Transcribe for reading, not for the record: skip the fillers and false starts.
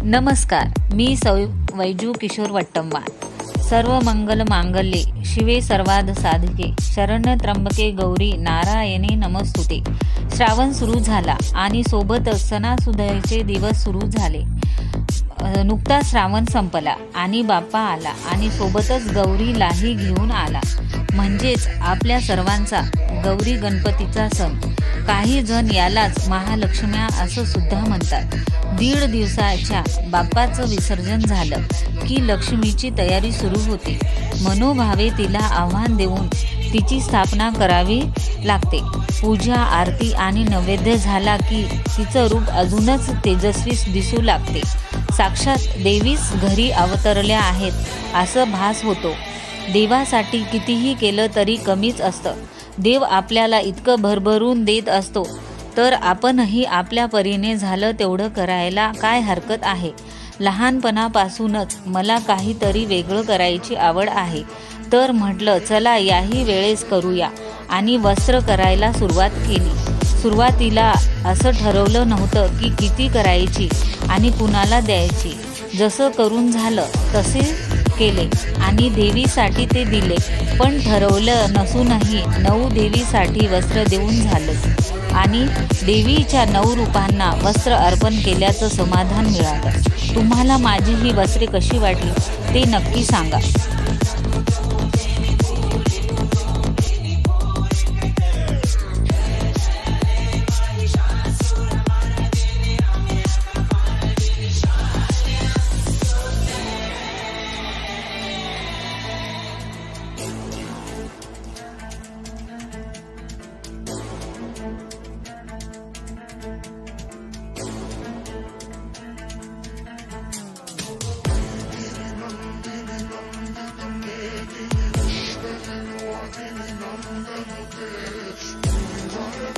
नमस्कार, मी वैजू किशोर वट्टम्मा। सर्व मंगल मांगल्ये शिवे सर्वाद साधिके शरण्य त्र्यंबके गौरी नारायणे नमस्तुते। श्रावण सुरू झाला आणि सोबतच सणासुदीचे दिवस सुरू झाले। नुकता श्रावण संपला आणि बाप्पा आला आणि सोबतच गौरीलाही घेऊन आला, म्हणजेच आपल्या सर्वांचा गौरी गणपतीचा सण। काही जण यालाच महालक्ष्म्या असं सुद्धा म्हणतात। 1.5 दिवसाच्या बाप्पाचं विसर्जन झालं की लक्ष्मीची तयारी सुरू होते। मनोभावे तिला आव्हान देऊन तिची स्थापना करावी लागते। पूजा आरती आणि नैवेद्य झाला की तिचं रूप अजूनच तेजस्वी दिसू लागते। साक्षात देवीच घरी अवतरल्या आहेत असं भास होतो। देवासाठी कितीही केलं तरी कमीच असतं। देव आपल्याला इतकं भरभरून देत असतो, तर आपणही आपल्या परीने झालं तेवढं करायला काय हरकत आहे। लहानपणापासूनच मला काहीतरी वेगळं करायची आवड आहे, तर म्हटलं चला याही वेळेस करूया आणि वस्त्र करायला सुरुवात केली। सुरुवातीला असं ठरवलं नव्हतं की किती करायची आणि कुणाला द्यायची। जसं करून झालं तसे केले आणि देवीसाठी ते दिले, पण ठरवलं नसूनही 9 देवीसाठी वस्त्र देऊन झालं आणि देवीच्या 9 रूपांना वस्त्र अर्पण केल्याचं समाधान मिळालं। तुम्हाला माझी ही वस्त्रे कशी वाटली ते नक्की सांगा।